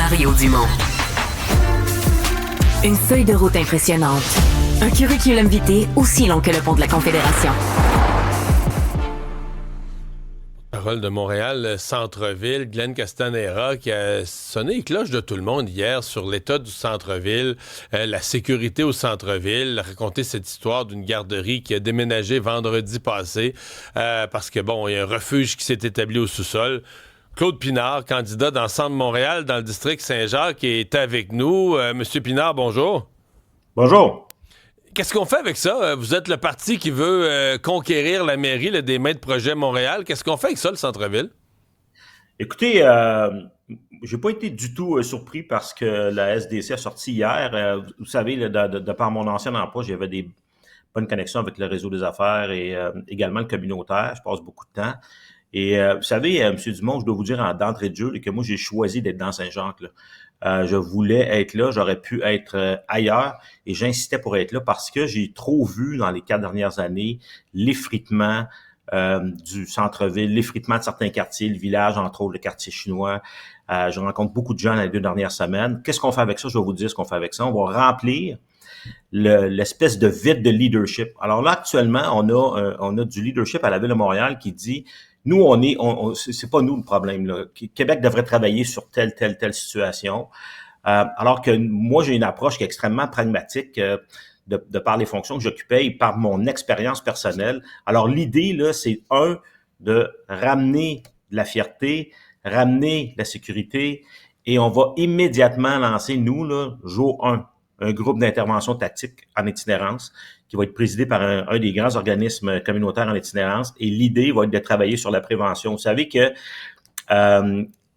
Mario Dumont. Une feuille de route impressionnante. Un curriculum vitae aussi long que le pont de la Confédération. Parole de Montréal, centre-ville, Glenn Castanera qui a sonné les cloches de tout le monde hier sur l'état du centre-ville, la sécurité au centre-ville, raconter cette histoire d'une garderie qui a déménagé vendredi passé parce que, bon, il y a un refuge qui s'est établi au sous-sol. Claude Pinard, candidat dans le centre Montréal, dans le district Saint-Jacques, est avec nous. Monsieur Pinard, bonjour. Bonjour. Qu'est-ce qu'on fait avec ça? Vous êtes le parti qui veut conquérir la mairie des maîtres de projet Montréal. Qu'est-ce qu'on fait avec ça, le centre-ville? Écoutez, j'ai pas été du tout surpris parce que la SDC a sorti hier. Vous savez, de par mon ancien emploi, j'avais des bonnes connexions avec le réseau des affaires et également le communautaire. Je passe beaucoup de temps. Et vous savez, M. Dumont, je dois vous dire d'entrée de jeu que moi, j'ai choisi d'être dans Saint-Jacques. Je voulais être là, j'aurais pu être ailleurs et j'insistais pour être là parce que j'ai trop vu dans les 4 dernières années l'effritement du centre-ville, l'effritement de certains quartiers, le village, entre autres le quartier chinois. Je rencontre beaucoup de gens dans les 2 dernières semaines. Qu'est-ce qu'on fait avec ça? Je vais vous dire ce qu'on fait avec ça. On va remplir l'espèce de vide de leadership. Alors là, actuellement, on a du leadership à la Ville de Montréal qui dit nous, c'est pas nous le problème, là. Québec devrait travailler sur telle situation. Alors que moi, j'ai une approche qui est extrêmement pragmatique de par les fonctions que j'occupais et par mon expérience personnelle. Alors, l'idée, là, c'est de ramener de la fierté, ramener la sécurité et on va immédiatement lancer, nous, là, jour 1, un groupe d'intervention tactique en itinérance qui va être présidé par un des grands organismes communautaires en itinérance. Et l'idée va être de travailler sur la prévention. Vous savez que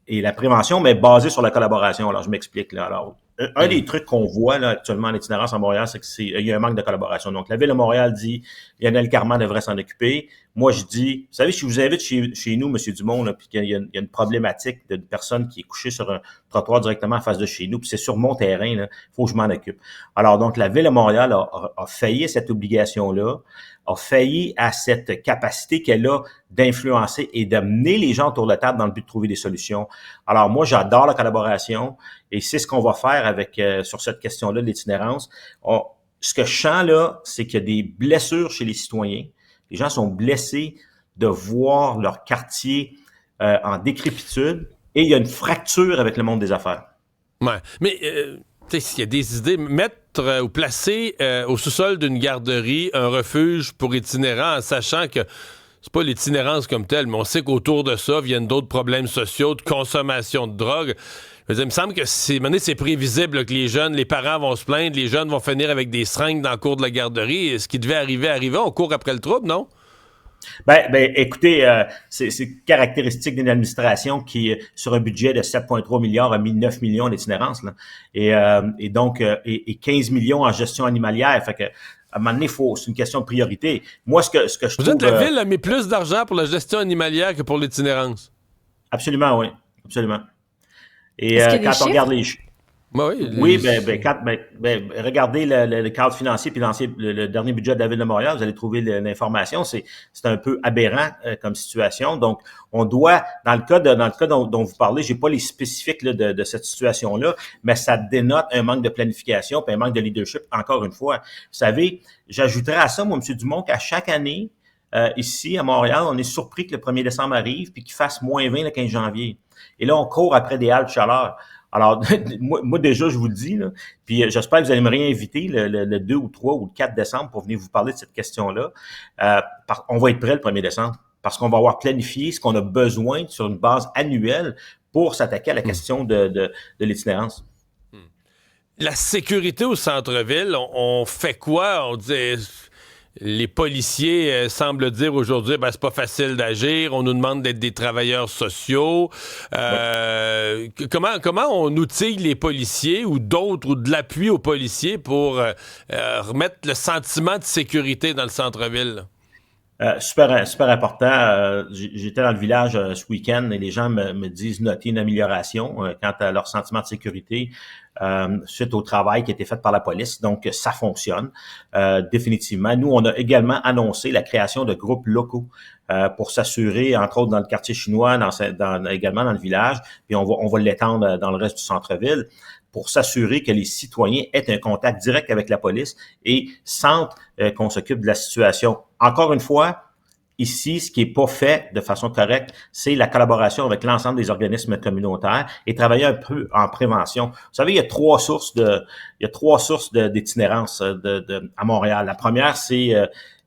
et la prévention, mais basée sur la collaboration. Alors, je m'explique là. Alors, un des trucs qu'on voit là actuellement en itinérance à Montréal, c'est qu'il y a un manque de collaboration. Donc, la Ville de Montréal dit Lionel Carman devrait s'en occuper. Moi, je dis, vous savez, si je vous invite chez nous, M. Dumont, là, puis qu'il y a une problématique de personne qui est couchée sur un trottoir directement en face de chez nous, puis c'est sur mon terrain, il faut que je m'en occupe. Alors, donc, la Ville de Montréal a failli à cette obligation-là, a failli à cette capacité qu'elle a d'influencer et d'amener les gens autour de la table dans le but de trouver des solutions. Alors, moi, j'adore la collaboration et c'est ce qu'on va faire avec sur cette question-là de l'itinérance. Ce que je sens là, c'est qu'il y a des blessures chez les citoyens. Les gens sont blessés de voir leur quartier en décrépitude et il y a une fracture avec le monde des affaires. Ouais, mais tu sais, s'il y a des idées, mettre ou placer au sous-sol d'une garderie un refuge pour itinérants en sachant que c'est pas l'itinérance comme telle, mais on sait qu'autour de ça viennent d'autres problèmes sociaux, de consommation de drogue. Je veux dire, il me semble que c'est prévisible là, que les parents vont se plaindre, les jeunes vont finir avec des seringues dans le cours de la garderie. Et ce qui devait arriver, on court après le trouble, non? Ben, écoutez, c'est caractéristique d'une administration qui, sur un budget de 7,3 milliards, a mis 9 millions d'itinérance, là. Et donc, 15 millions en gestion animalière. Fait que, à un moment donné, c'est une question de priorité. Moi, ce que je trouve... Vous êtes la ville a mis plus d'argent pour la gestion animalière que pour l'itinérance. Absolument, oui. Absolument. Et quand on regarde les chiffres... Oui, regardez le cadre financier puis le dernier budget de la Ville de Montréal, vous allez trouver l'information. C'est un peu aberrant comme situation. Donc, on doit, dans le cas dont vous parlez, j'ai pas les spécifiques là, de cette situation-là, mais ça dénote un manque de planification puis un manque de leadership, encore une fois. Vous savez, j'ajouterais à ça, moi, M. Dumont, qu'à chaque année, ici, à Montréal, on est surpris que le 1er décembre arrive puis qu'il fasse moins 20 le 15 janvier. Et là, on court après des haltes chaleur. Alors, moi déjà, je vous le dis, là, puis j'espère que vous allez me réinviter le 2 ou 3 ou le 4 décembre pour venir vous parler de cette question-là. On va être prêt le 1er décembre parce qu'on va avoir planifié ce qu'on a besoin sur une base annuelle pour s'attaquer à la question de l'itinérance. La sécurité au centre-ville, on fait quoi? On dit... Les policiers semblent dire aujourd'hui, c'est pas facile d'agir, on nous demande d'être des travailleurs sociaux. Comment on outille les policiers ou d'autres, ou de l'appui aux policiers pour remettre le sentiment de sécurité dans le centre-ville? Super important. J'étais dans le village ce week-end et les gens me disent noter une amélioration quant à leur sentiment de sécurité. suite au travail qui a été fait par la police. Donc, ça fonctionne définitivement. Nous, on a également annoncé la création de groupes locaux pour s'assurer, entre autres dans le quartier chinois, également dans le village, puis on va l'étendre dans le reste du centre-ville, pour s'assurer que les citoyens aient un contact direct avec la police et sentent qu'on s'occupe de la situation. Encore une fois, ici, ce qui est pas fait de façon correcte, c'est la collaboration avec l'ensemble des organismes communautaires et travailler un peu en prévention. Vous savez, il y a trois sources d'itinérance à Montréal. La première, c'est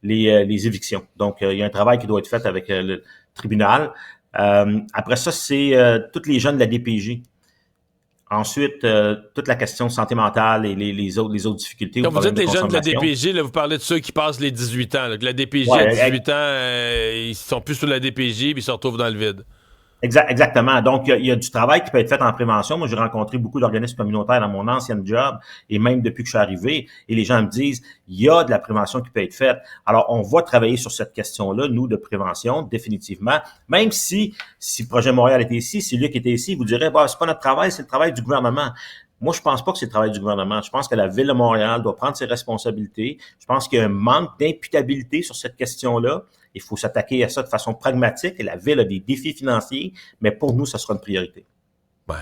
les évictions. Donc, il y a un travail qui doit être fait avec le tribunal. Après ça, c'est tous les jeunes de la DPJ. Ensuite, toute la question de santé mentale et les autres difficultés. Quand vous dites les jeunes de la DPJ, là, vous parlez de ceux qui passent les 18 ans. Là, que la DPJ à 18 ans, ils sont plus sur la DPJ puis ils se retrouvent dans le vide. Exactement. Donc, il y a du travail qui peut être fait en prévention. Moi, j'ai rencontré beaucoup d'organismes communautaires dans mon ancienne job et même depuis que je suis arrivé. Et les gens me disent, il y a de la prévention qui peut être faite. Alors, on va travailler sur cette question-là, nous, de prévention, définitivement. Même si Projet Montréal était ici, si lui qui était ici, vous direz, bah, c'est pas notre travail, c'est le travail du gouvernement. Moi, je pense pas que c'est le travail du gouvernement. Je pense que la Ville de Montréal doit prendre ses responsabilités. Je pense qu'il y a un manque d'imputabilité sur cette question-là. Il faut s'attaquer à ça de façon pragmatique. Et la Ville a des défis financiers, mais pour nous, ça sera une priorité. Ouais.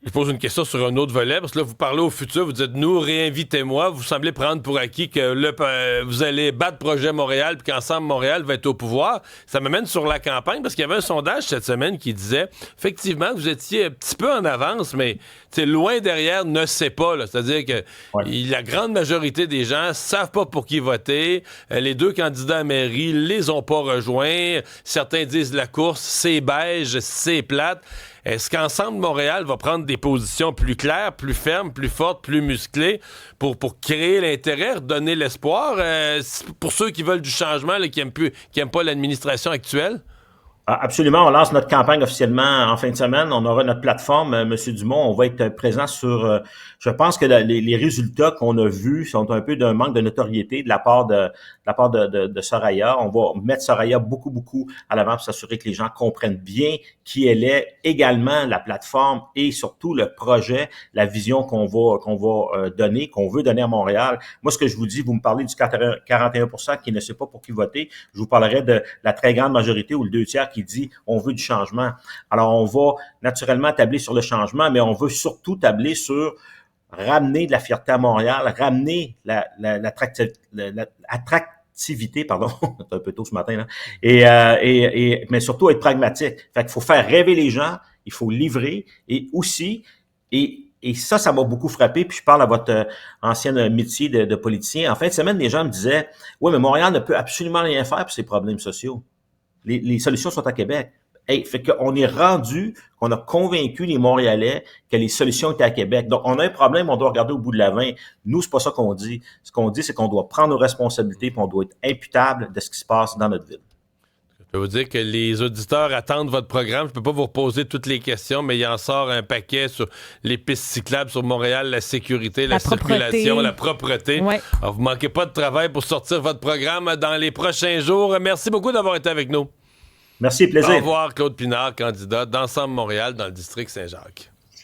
Je pose une question sur un autre volet, parce que là, vous parlez au futur, vous dites, nous, réinvitez-moi. Vous semblez prendre pour acquis que vous allez battre Projet Montréal puis qu'ensemble, Montréal va être au pouvoir. Ça m'amène sur la campagne, parce qu'il y avait un sondage cette semaine qui disait, effectivement, que vous étiez un petit peu en avance, mais loin derrière ne sait pas. Là. C'est-à-dire que la grande majorité des gens savent pas pour qui voter. Les deux candidats à mairie les ont pas rejoints. Certains disent la course, c'est beige, c'est plate. Est-ce qu'Ensemble Montréal va prendre des positions plus claires, plus fermes, plus fortes, plus musclées pour créer l'intérêt, redonner l'espoir pour ceux qui veulent du changement, là, qui aiment pas l'administration actuelle? Absolument, on lance notre campagne officiellement en fin de semaine. On aura notre plateforme, Monsieur Dumont. On va être présent sur. Je pense que les résultats qu'on a vus sont un peu d'un manque de notoriété de la part de Soraya. On va mettre Soraya beaucoup à l'avant pour s'assurer que les gens comprennent bien qui elle est, également la plateforme et surtout le projet, la vision qu'on va donner, qu'on veut donner à Montréal. Moi, ce que je vous dis, vous me parlez du 41% qui ne sait pas pour qui voter. Je vous parlerai de la très grande majorité ou le 2/3 qui dit on veut du changement. Alors, on va naturellement tabler sur le changement, mais on veut surtout tabler sur ramener de la fierté à Montréal, ramener l'attractivité, pardon, c'est un peu tôt ce matin, là, mais surtout être pragmatique. Fait qu'il faut faire rêver les gens, il faut livrer, et aussi, et ça m'a beaucoup frappé, puis je parle à votre ancien métier de politicien. En fin de semaine, les gens me disaient, ouais, mais Montréal ne peut absolument rien faire pour ses problèmes sociaux. Les solutions sont à Québec. Fait qu'on est rendu, qu'on a convaincu les Montréalais que les solutions étaient à Québec. Donc, on a un problème, on doit regarder au bout de la main. Nous, c'est pas ça qu'on dit. Ce qu'on dit, c'est qu'on doit prendre nos responsabilités puis on doit être imputable de ce qui se passe dans notre ville. Je peux vous dire que les auditeurs attendent votre programme. Je peux pas vous reposer toutes les questions, mais il en sort un paquet sur les pistes cyclables sur Montréal, la sécurité, la circulation, la propreté. Ouais. Alors, vous manquez pas de travail pour sortir votre programme dans les prochains jours. Merci beaucoup d'avoir été avec nous. Merci, plaisir. Au revoir, Claude Pinard, candidat d'Ensemble Montréal dans le district Saint-Jacques.